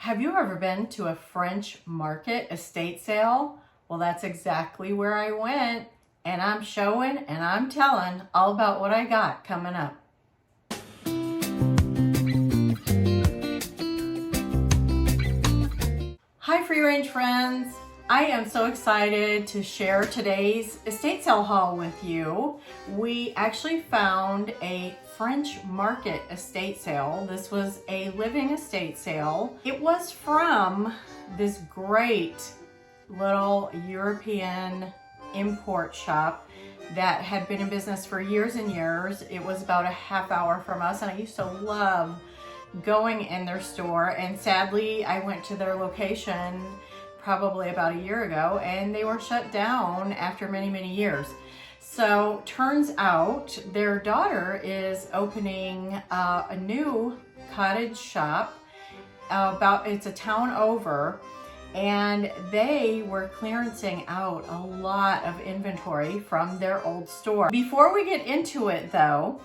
Have you ever been to a French market estate sale? Well, that's exactly where I went, and I'm showing and I'm telling all about what I got coming up. Hi, free range friends. I am so excited to share today's estate sale haul with you. We actually found a French market estate sale. This was a living estate sale. It was from this great little European import shop that had been in business for years and years. It was about a half hour from us, and I used to love going in their store, and sadly I went to their location probably about a year ago and they were shut down after many years. So turns out their daughter is opening a new cottage shop it's a town over, and they were clearancing out a lot of inventory from their old store. Before we get into it though,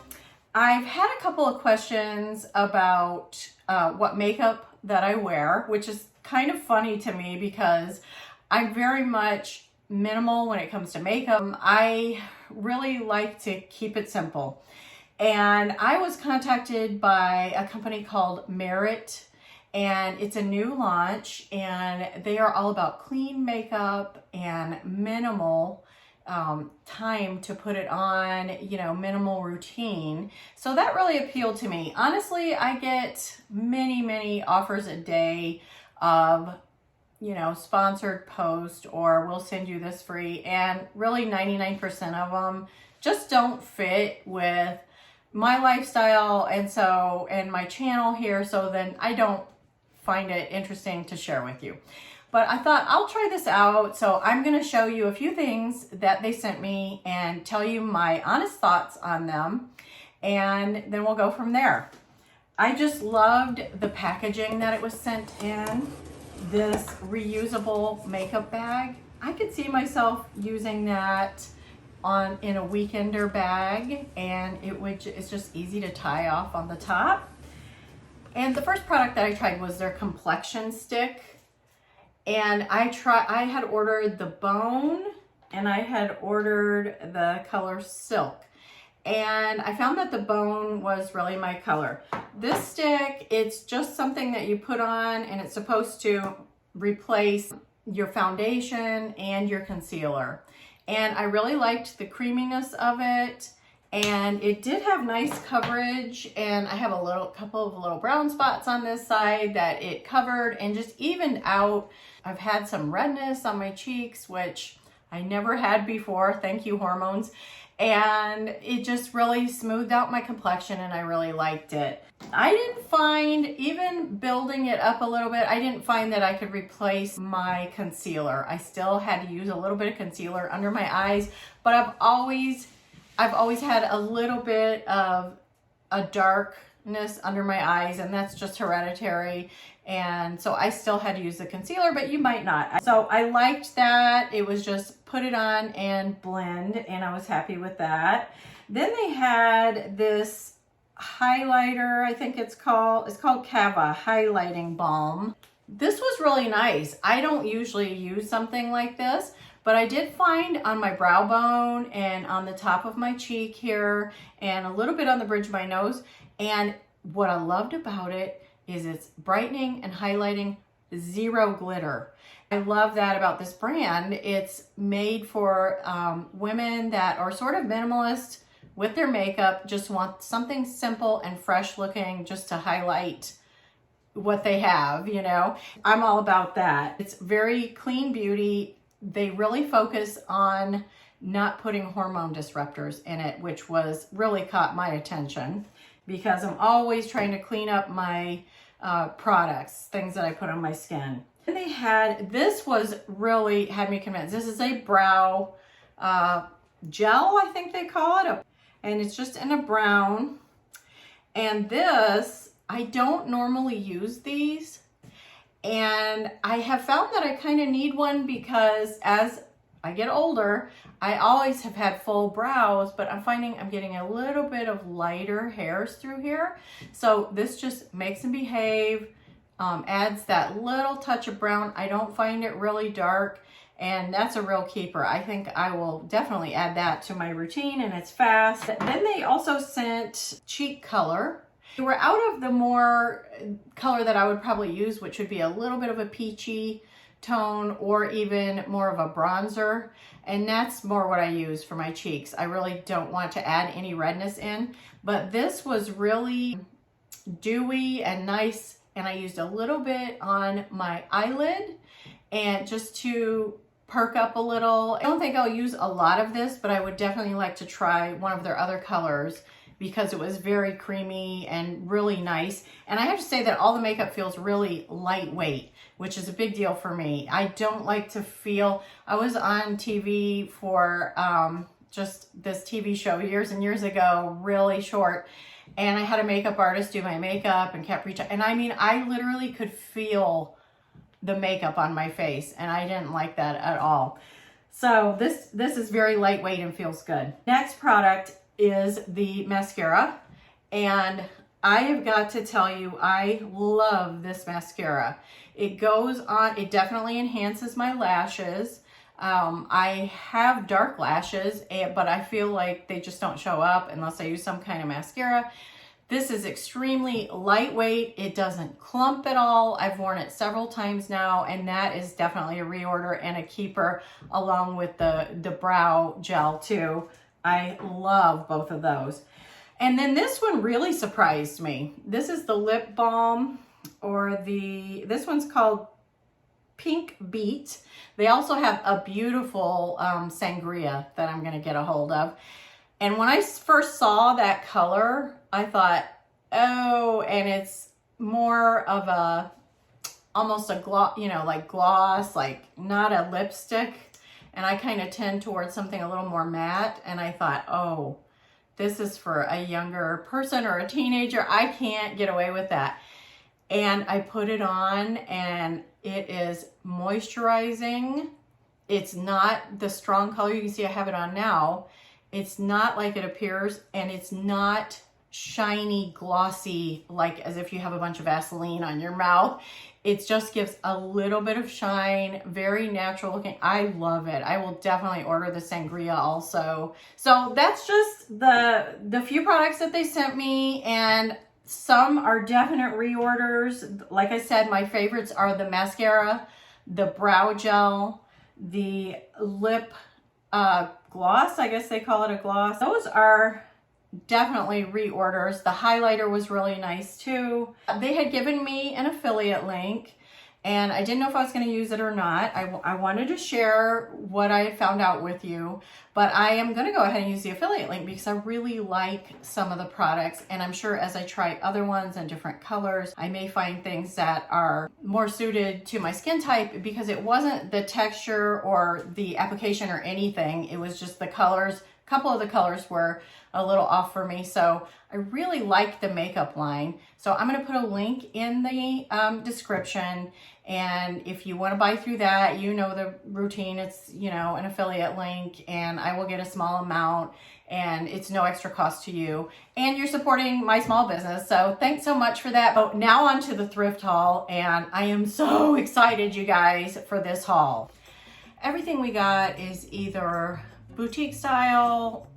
I've had a couple of questions about what makeup that I wear, which is kind of funny to me because I'm very much minimal when it comes to makeup. I really like to keep it simple. And I was contacted by a company called Merit, and it's a new launch, and they are all about clean makeup and minimal time to put it on, minimal routine. So that really appealed to me. Honestly, I get many offers a day of, sponsored post or we'll send you this free, and really 99% of them just don't fit with my lifestyle and my channel here, so then I don't find it interesting to share with you. But I thought I'll try this out, so I'm going to show you a few things that they sent me and tell you my honest thoughts on them, and then we'll go from there. I just loved the packaging that it was sent in, this reusable makeup bag. I could see myself using that in a weekender bag, and it's just easy to tie off on the top. And the first product that I tried was their complexion stick. And I had ordered the bone, and I had ordered the color silk. And I found that the bone was really my color. This stick, it's just something that you put on, and it's supposed to replace your foundation and your concealer. And I really liked the creaminess of it. And it did have nice coverage, and I have a couple of little brown spots on this side that it covered and just evened out. I've had some redness on my cheeks, which I never had before, thank you hormones, and it just really smoothed out my complexion, and I really liked it. I didn't find, even building it up a little bit, I didn't find that I could replace my concealer. I still had to use a little bit of concealer under my eyes, but I've always had a little bit of a darkness under my eyes, and that's just hereditary. And so I still had to use the concealer, but you might not. So I liked that. It was just put it on and blend, and I was happy with that. Then they had this highlighter, I think it's called Cava Highlighting Balm. This was really nice. I don't usually use something like this, but I did find on my brow bone and on the top of my cheek here and a little bit on the bridge of my nose. And what I loved about it is it's brightening and highlighting, zero glitter. I love that about this brand. It's made for women that are sort of minimalist with their makeup, just want something simple and fresh looking just to highlight what they have, I'm all about that. It's very clean beauty. They really focus on not putting hormone disruptors in it, which really caught my attention because I'm always trying to clean up my products, things that I put on my skin. And this really had me convinced. This is a brow gel, I think they call it, and it's just in a brown. And this, I don't normally use these, and I have found that I kind of need one because as I get older, I always have had full brows, but I'm finding I'm getting a little bit of lighter hairs through here. So this just makes them behave. adds that little touch of brown. I don't find it really dark, and that's a real keeper. I think I will definitely add that to my routine, and it's fast. Then they also sent cheek color. We're out of the more color that I would probably use, which would be a little bit of a peachy tone or even more of a bronzer. And that's more what I use for my cheeks. I really don't want to add any redness in, but this was really dewy and nice. And I used a little bit on my eyelid and just to perk up a little. I don't think I'll use a lot of this, but I would definitely like to try one of their other colors because it was very creamy and really nice. And I have to say that all the makeup feels really lightweight, which is a big deal for me. I don't like to feel, I was on TV for just this TV show years and years ago, really short, and I had a makeup artist do my makeup and kept reaching, and I mean, I literally could feel the makeup on my face, and I didn't like that at all. So this is very lightweight and feels good. Next product is the mascara, and I have got to tell you, I love this mascara. It goes on, it definitely enhances my lashes. I have dark lashes, but I feel like they just don't show up unless I use some kind of mascara. This is extremely lightweight. It doesn't clump at all. I've worn it several times now, and that is definitely a reorder and a keeper, along with the brow gel too. I love both of those. And then this one really surprised me. This is the lip balm, or this one's called Pink Beat. They also have a beautiful sangria that I'm gonna get a hold of. And when I first saw that color, I thought, oh, and it's more of a, almost a gloss, you know, like gloss, like not a lipstick. And I kind of tend towards something a little more matte. And I thought, oh, this is for a younger person or a teenager. I can't get away with that. And I put it on, and it is moisturizing. It's not the strong color. You can see I have it on now. It's not like it appears, and it's not shiny, glossy, like as if you have a bunch of Vaseline on your mouth. It just gives a little bit of shine, very natural looking. I love it. I will definitely order the sangria also. So that's just the few products that they sent me, and some are definite reorders. Like I said, my favorites are the mascara, the brow gel, the lip gloss. I guess they call it a gloss. Those are definitely reorders. The highlighter was really nice too. They had given me an affiliate link, and I didn't know if I was going to use it or not. I wanted to share what I had found out with you, but I am going to go ahead and use the affiliate link because I really like some of the products, and I'm sure as I try other ones in different colors, I may find things that are more suited to my skin type, because it wasn't the texture or the application or anything. It was just the colors. A couple of the colors were a little off for me, so I really like the makeup line. So I'm going to put a link in the description, and if you want to buy through that, you know the routine. It's, you know, an affiliate link, and I will get a small amount, and it's no extra cost to you, and you're supporting my small business. So thanks so much for that. But now on to the thrift haul, and I am so excited, you guys, for this haul. Everything we got is either boutique style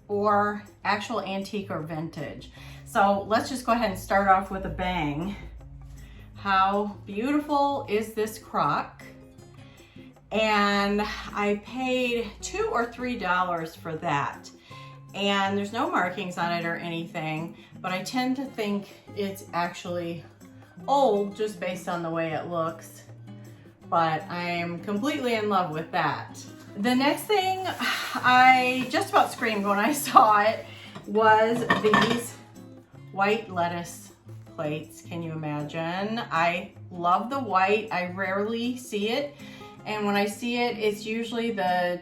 or actual antique or vintage. So let's just go ahead and start off with a bang. How beautiful is this crock? And I paid $2 or $3 for that. And there's no markings on it or anything, but I tend to think it's actually old just based on the way it looks. But I am completely in love with that. The next thing I just about screamed when I saw it was these white lettuce plates. Can you imagine? I love the white. I rarely see it, and when I see it, it's usually the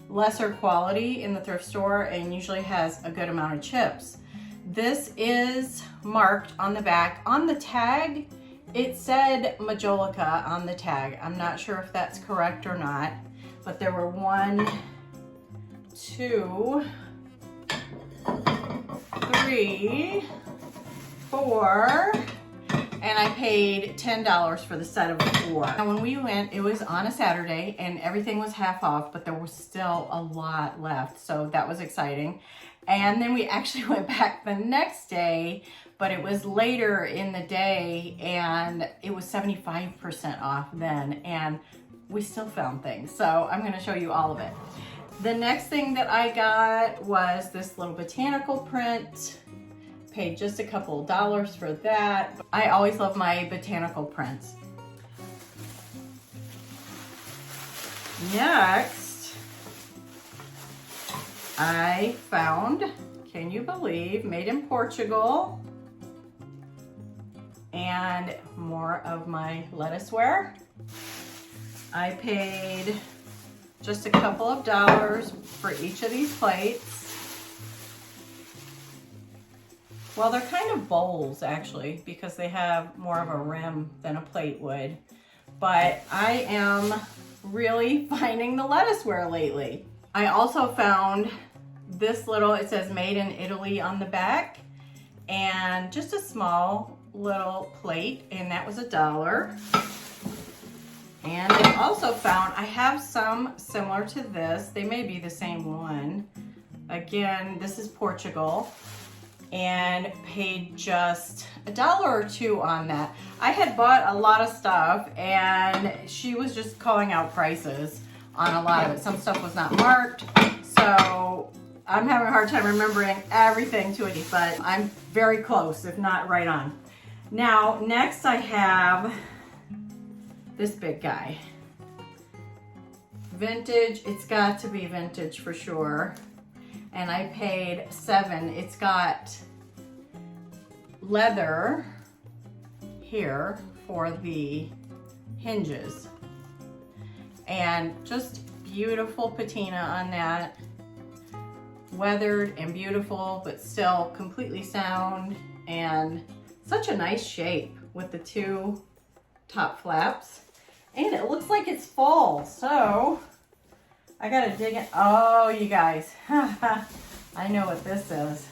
lesser quality in the thrift store and usually has a good amount of chips. This is marked on the back. On the tag, it said Majolica on the tag. I'm not sure if that's correct or not, but there were 1, 2, 3, 4, and I paid $10 for the set of 4. Now when we went, it was on a Saturday and everything was half off, but there was still a lot left, so that was exciting. And then we actually went back the next day, but it was later in the day and it was 75% off then, and we still found things. So I'm gonna show you all of it. The next thing that I got was this little botanical print. Paid just a couple of dollars for that. I always love my botanical prints. Next, I found, can you believe, made in Portugal, and more of my lettuceware. I paid just a couple of dollars for each of these plates. Well, they're kind of bowls actually, because they have more of a rim than a plate would. But I am really finding the lettuceware lately. I also found this little, it says made in Italy on the back, and just a small little plate, and that was $1. And I also found, I have some similar to this. They may be the same one. Again, this is Portugal, and paid just $1 or $2 on that. I had bought a lot of stuff and she was just calling out prices on a lot of it. Some stuff was not marked, so I'm having a hard time remembering everything to it, but I'm very close, if not right on. Now, next I have this big guy. Vintage, it's got to be vintage for sure. And I paid $7. It's got leather here for the hinges. And just beautiful patina on that. Weathered and beautiful, but still completely sound. And such a nice shape with the 2 top flaps. And it looks like it's full, so I gotta dig it. Oh, you guys, I know what this is.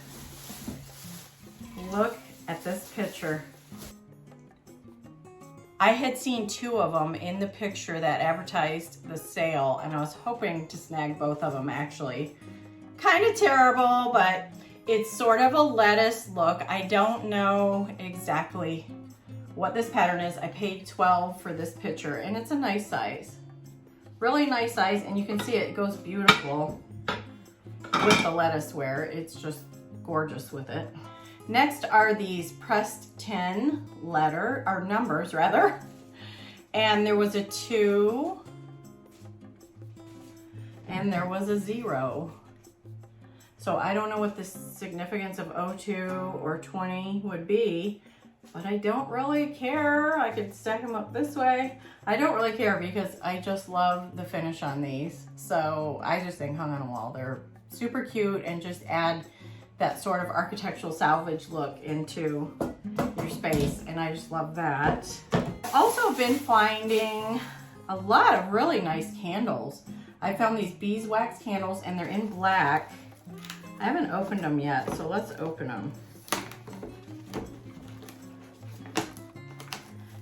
Look at this picture. I had seen 2 of them in the picture that advertised the sale, and I was hoping to snag both of them actually. Kind of terrible, but it's sort of a lettuce look. I don't know exactly what this pattern is. I paid $12 for this picture, and it's a nice size. Really nice size, and you can see it goes beautiful with the lettuceware. It's just gorgeous with it. Next are these pressed tin numbers rather. And there was a 2 and there was a 0. So I don't know what the significance of 02 or 20 would be, but I don't really care. I could stack them up this way. I don't really care because I just love the finish on these. So I just think hung on a wall. They're super cute and just add that sort of architectural salvage look into your space. And I just love that. I've also been finding a lot of really nice candles. I found these beeswax candles and they're in black. I haven't opened them yet, so let's open them.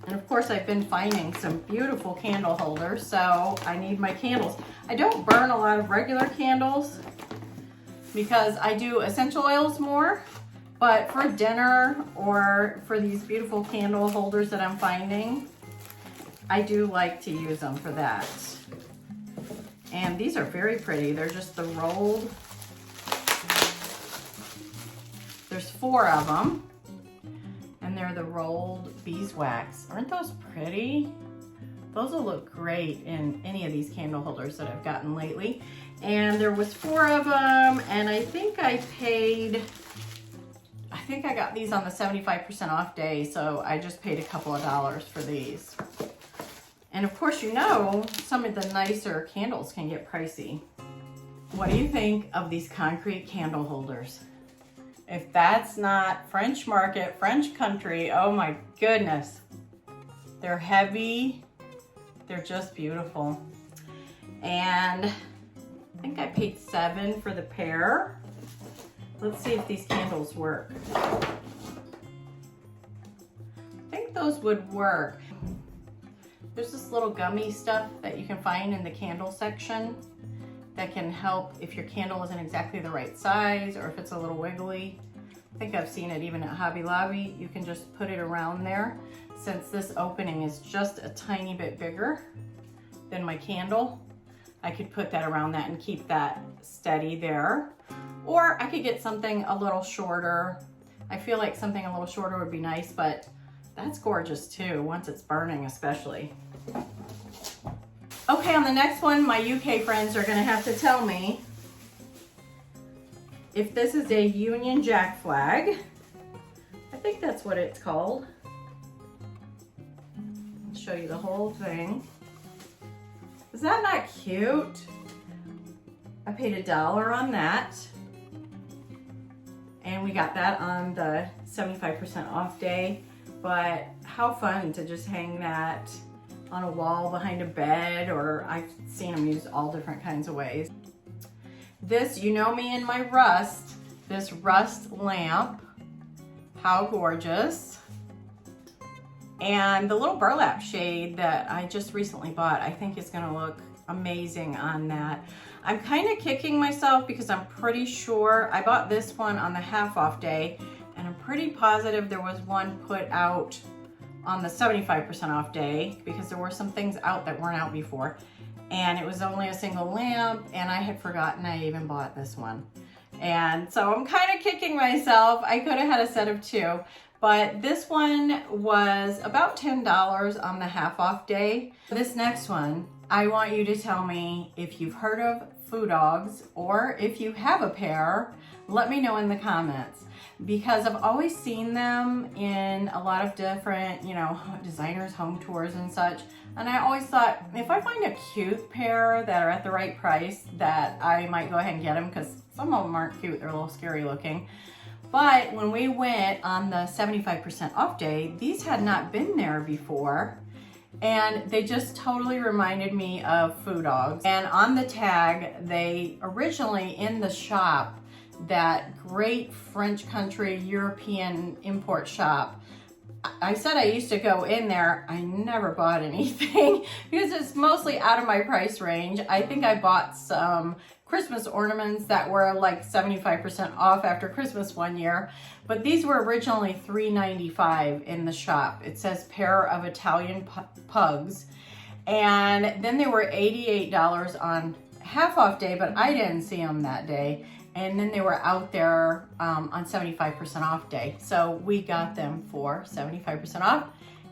And of course, I've been finding some beautiful candle holders, so I need my candles. I don't burn a lot of regular candles because I do essential oils more, but for dinner or for these beautiful candle holders that I'm finding, I do like to use them for that. And these are very pretty. They're just the rolled. There's 4 of them. And they're the rolled beeswax. Aren't those pretty? Those will look great in any of these candle holders that I've gotten lately. And there was 4 of them, and I think I got these on the 75% off day, so I just paid a couple of dollars for these. And of course, you know, some of the nicer candles can get pricey. What do you think of these concrete candle holders? If that's not French market, French country, oh my goodness. They're heavy, they're just beautiful. And I think I paid $7 for the pair. Let's see if these candles work. I think those would work. There's this little gummy stuff that you can find in the candle section that can help if your candle isn't exactly the right size or if it's a little wiggly. I think I've seen it even at Hobby Lobby. You can just put it around there. Since this opening is just a tiny bit bigger than my candle, I could put that around that and keep that steady there. Or I could get something a little shorter. I feel like something a little shorter would be nice, but that's gorgeous too, once it's burning especially. Okay, on the next one, my UK friends are gonna have to tell me if this is a Union Jack flag. I think that's what it's called. I'll show you the whole thing. Is that not cute? I paid $1 on that. And we got that on the 75% off day. But how fun to just hang that on a wall behind a bed, or I've seen them used all different kinds of ways. This, you know me and my rust, this rust lamp, how gorgeous. And the little burlap shade that I just recently bought, I think is gonna look amazing on that. I'm kind of kicking myself because I'm pretty sure I bought this one on the half off day, and I'm pretty positive there was one put out on the 75% off day because there were some things out that weren't out before. And it was only a single lamp, and I had forgotten I even bought this one. And so I'm kind of kicking myself. I could have had a set of two, but this one was about $10 on the half off day. This next one, I want you to tell me if you've heard of Foo Dogs, or if you have a pair, let me know in the comments. Because I've always seen them in a lot of different, you know, designers' home tours and such. And I always thought, if I find a cute pair that are at the right price, that I might go ahead and get them, because some of them aren't cute, they're a little scary looking. But when we went on the 75% off day, these had not been there before. And they just totally reminded me of Foo Dogs. And on the tag, they originally in the shop, that great French country European import shop. I said I used to go in there. I never bought anything because it's mostly out of my price range. I think I bought some Christmas ornaments that were like 75% off after Christmas one year, but these were originally $3.95 in the shop. It says pair of Italian pugs, and then they were $88 on half off day, but I didn't see them that day. And then they were out there on 75% off day. So we got them for 75% off.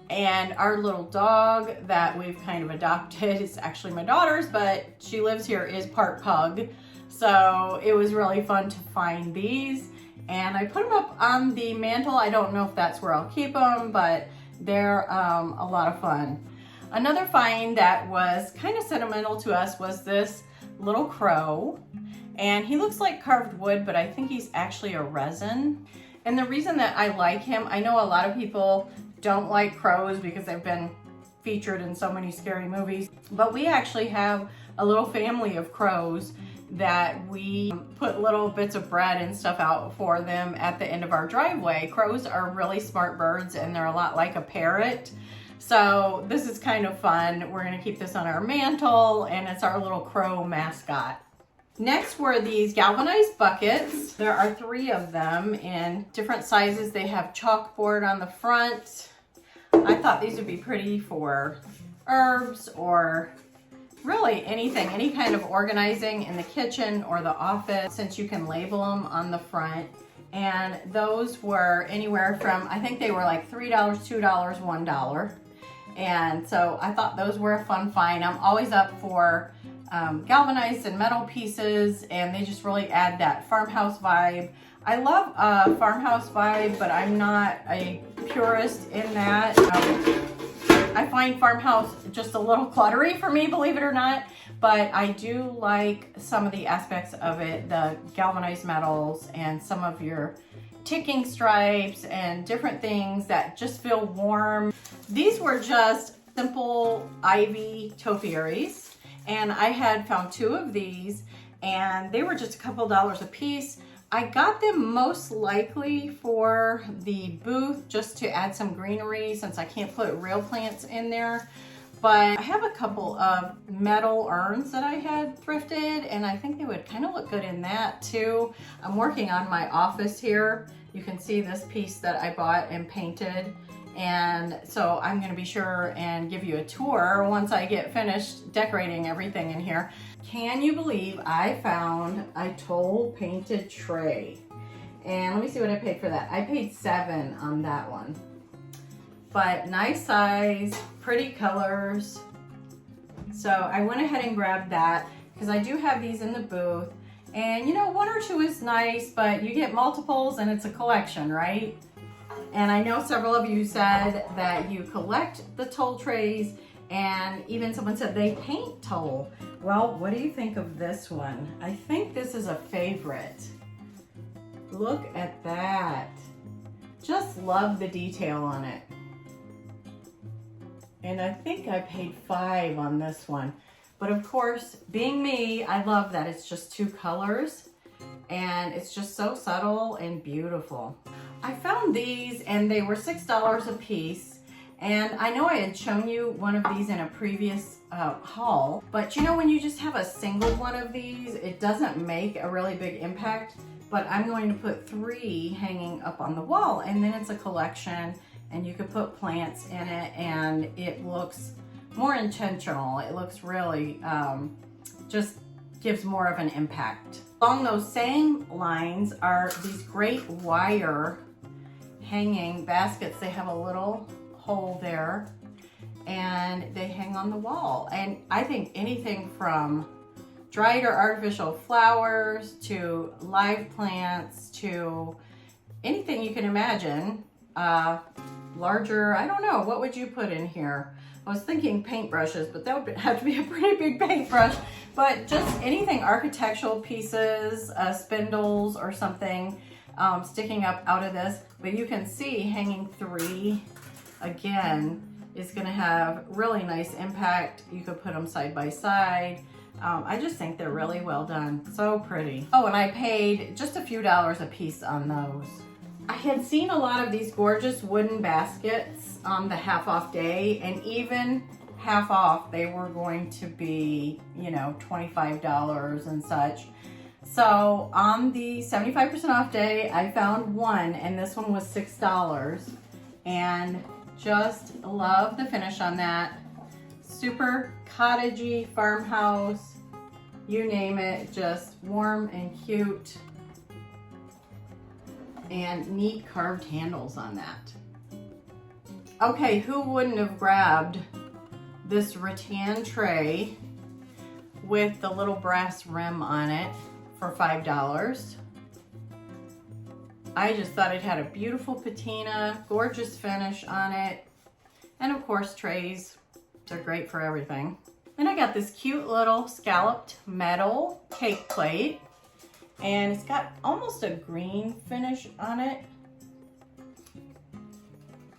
And our little dog that we've kind of adopted is actually my daughter's, but she lives here, is part pug. So it was really fun to find these. And I put them up on the mantle. I don't know if that's where I'll keep them, but they're a lot of fun. Another find that was kind of sentimental to us was this little crow. And he looks like carved wood, but I think he's actually a resin. And the reason that I like him, I know a lot of people don't like crows because they've been featured in so many scary movies, but we actually have a little family of crows that we put little bits of bread and stuff out for them at the end of our driveway. Crows are really smart birds, and they're a lot like a parrot. So this is kind of fun. We're gonna keep this on our mantle, and it's our little crow mascot. Next were these galvanized buckets. There are 3 of them in different sizes. They have chalkboard on the front. I thought these would be pretty for herbs or really anything, any kind of organizing in the kitchen or the office, since you can label them on the front. And those were anywhere from, I think they were like $3, $2, $1. And so I thought those were a fun find. I'm always up for galvanized and metal pieces, and they just really add that farmhouse vibe. I love farmhouse vibe, but I'm not a purist in that. I find farmhouse just a little cluttery for me, believe it or not, but I do like some of the aspects of it, the galvanized metals and some of your ticking stripes and different things that just feel warm. These were just simple ivy topiaries, and I had found 2 of these, and they were just a couple dollars a piece, I got them most likely for the booth just to add some greenery since I can't put real plants in there. But I have a couple of metal urns that I had thrifted, and I think they would kind of look good in that too. I'm working on my office here. You can see this piece that I bought and painted. And so I'm gonna be sure and give you a tour once I get finished decorating everything in here. Can you believe I found a toll painted tray? And let me see what I paid for that. I paid $7 on that one. But nice size, pretty colors. So I went ahead and grabbed that because I do have these in the booth. And you know, 1 or 2 is nice, but you get multiples and it's a collection, right? And I know several of you said that you collect the toll trays, and even someone said they paint toll. Well, what do you think of this one? I think this is a favorite. Look at that. Just love the detail on it. And I think I paid $5 on this one. But of course, being me, I love that it's just 2 colors and it's just so subtle and beautiful. I found these and they were $6 a piece. And I know I had shown you one of these in a previous haul, but you know, when you just have a single one of these, it doesn't make a really big impact. But I'm going to put 3 hanging up on the wall, and then it's a collection and you could put plants in it and it looks more intentional. It looks really, just gives more of an impact. Along those same lines are these great wire hanging baskets. They have a little hole there and they hang on the wall. And I think anything from dried or artificial flowers to live plants to anything you can imagine. Larger, I don't know, what would you put in here? I was thinking paintbrushes, but that would have to be a pretty big paintbrush. But just anything, architectural pieces, spindles or something sticking up out of this. But you can see hanging 3, again, is gonna have really nice impact. You could put them side by side. I just think they're really well done. So pretty. Oh, and I paid just a few dollars a piece on those. I had seen a lot of these gorgeous wooden baskets on the half off day, and even half off, they were going to be, you know, $25 and such. So on the 75% off day, I found one, and this one was $6. And just love the finish on that. Super cottagey, farmhouse, you name it, just warm and cute. And neat carved handles on that. Okay, who wouldn't have grabbed this rattan tray with the little brass rim on it for $5? I just thought it had a beautiful patina, gorgeous finish on it. And of course, trays, they're great for everything. Then I got this cute little scalloped metal cake plate. And it's got almost a green finish on it.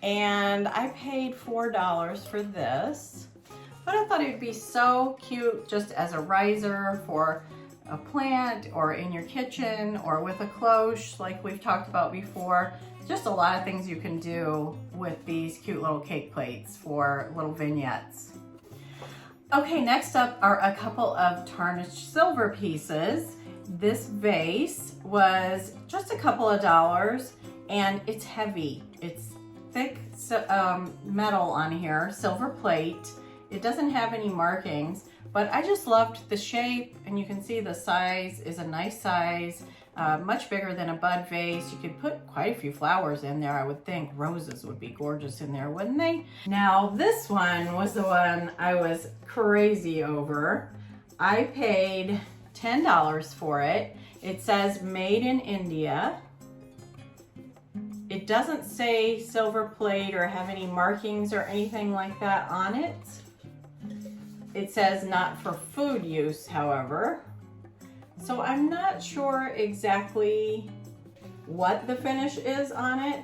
And I paid $4 for this. But I thought it would be so cute just as a riser for a plant or in your kitchen or with a cloche like we've talked about before. Just a lot of things you can do with these cute little cake plates for little vignettes. Okay, next up are a couple of tarnished silver pieces. This vase was just a couple of dollars and it's heavy. It's thick metal on here, silver plate. It doesn't have any markings, but I just loved the shape, and you can see the size is a nice size, much bigger than a bud vase. You could put quite a few flowers in there. I would think roses would be gorgeous in there, wouldn't they? Now this one was the one I was crazy over. I paid $10 for it. It says made in India. It doesn't say silver plate or have any markings or anything like that on it. It says not for food use, however. So I'm not sure exactly what the finish is on it,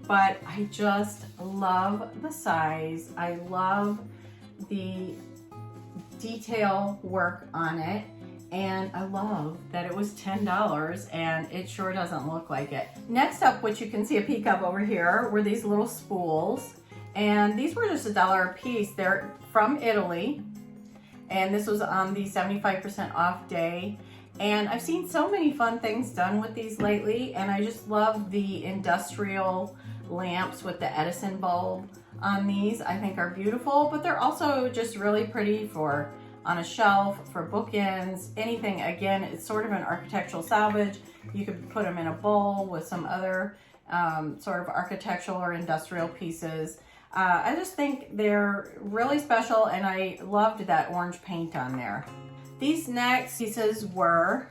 but I just love the size. I love the detail work on it. And I love that it was $10 and it sure doesn't look like it. Next up, what you can see a peek of over here were these little spools. And these were just $1 a piece. They're from Italy. And this was on the 75% off day. And I've seen so many fun things done with these lately. And I just love the industrial lamps with the Edison bulb on these. I think are beautiful, but they're also just really pretty for on a shelf, for bookends, anything. Again, it's sort of an architectural salvage. You could put them in a bowl with some other sort of architectural or industrial pieces. I just think they're really special, and I loved that orange paint on there. These next pieces were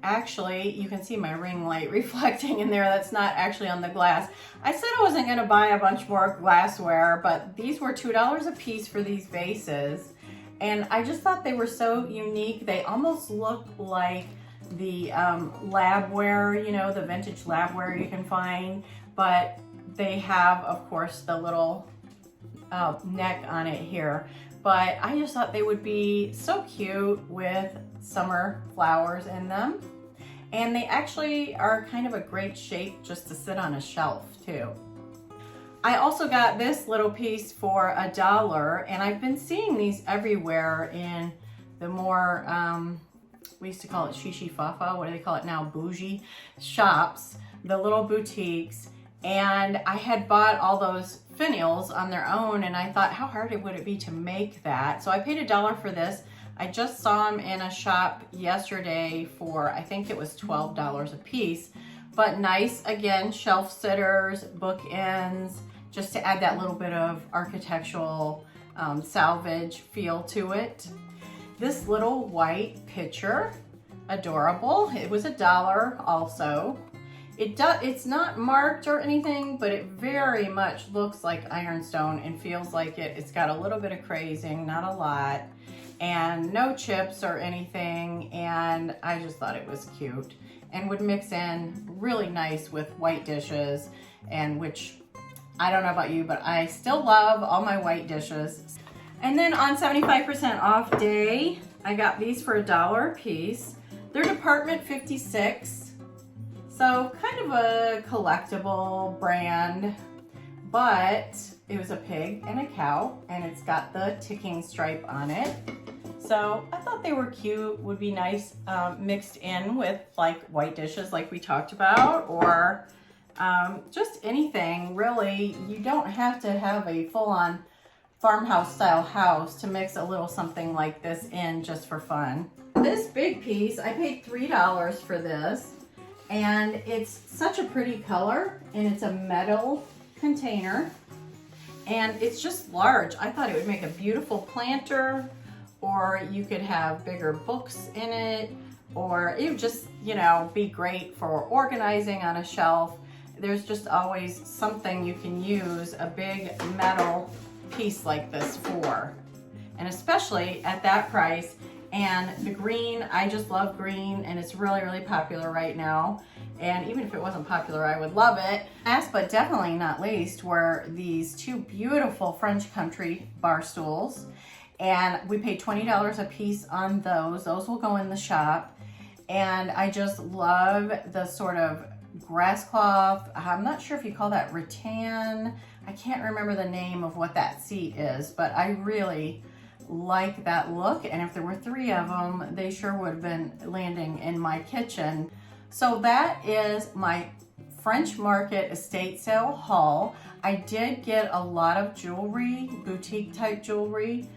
actually, you can see my ring light reflecting in there. That's not actually on the glass. I said I wasn't going to buy a bunch more glassware, but these were $2 a piece for these vases. And I just thought they were so unique. They almost look like the labware, you know, the vintage labware you can find, but they have, of course, the little neck on it here. But I just thought they would be so cute with summer flowers in them. And they actually are kind of a great shape just to sit on a shelf too. I also got this little piece for $1, and I've been seeing these everywhere in the more, we used to call it shishi fafa, what do they call it now, bougie shops, the little boutiques. And I had bought all those finials on their own, and I thought, how hard would it be to make that? So I paid $1 for this. I just saw them in a shop yesterday for, I think it was $12 a piece. But nice, again, shelf sitters, bookends, just to add that little bit of architectural salvage feel to it. This little white pitcher, adorable. It was $1 also. It's not marked or anything, but it very much looks like ironstone and feels like it. It's got a little bit of crazing, not a lot, and no chips or anything. And I just thought it was cute and would mix in really nice with white dishes, and which I don't know about you, but I still love all my white dishes. And then on 75% off day, I got these for $1 a piece. They're Department 56, so kind of a collectible brand, but it was a pig and a cow, and it's got the ticking stripe on it. So I thought they were cute, would be nice mixed in with like white dishes like we talked about, or just anything really. You don't have to have a full-on farmhouse style house to mix a little something like this in just for fun. This big piece, I paid $3 for this, and it's such a pretty color, and it's a metal container, and it's just large. I thought it would make a beautiful planter, or you could have bigger books in it, or it would just, you know, be great for organizing on a shelf. There's just always something you can use a big metal piece like this for, and especially at that price. And the green, I just love green, and it's really, really popular right now. And even if it wasn't popular, I would love it. Last but definitely not least were these two beautiful French country bar stools. And we paid $20 a piece on those. Those will go in the shop. And I just love the sort of grass cloth. I'm not sure if you call that rattan. I can't remember the name of what that seat is, but I really like that look. And if there were 3 of them, they sure would have been landing in my kitchen. So that is my French Market estate sale haul. I did get a lot of jewelry, boutique type jewelry,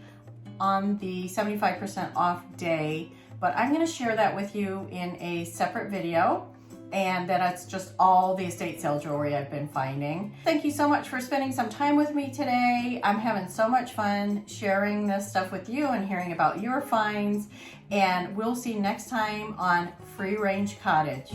on the 75% off day, but I'm going to share that with you in a separate video. And that's just all the estate sale jewelry I've been finding. Thank you so much for spending some time with me today. I'm having so much fun sharing this stuff with you and hearing about your finds. And we'll see you next time on Free Range Cottage.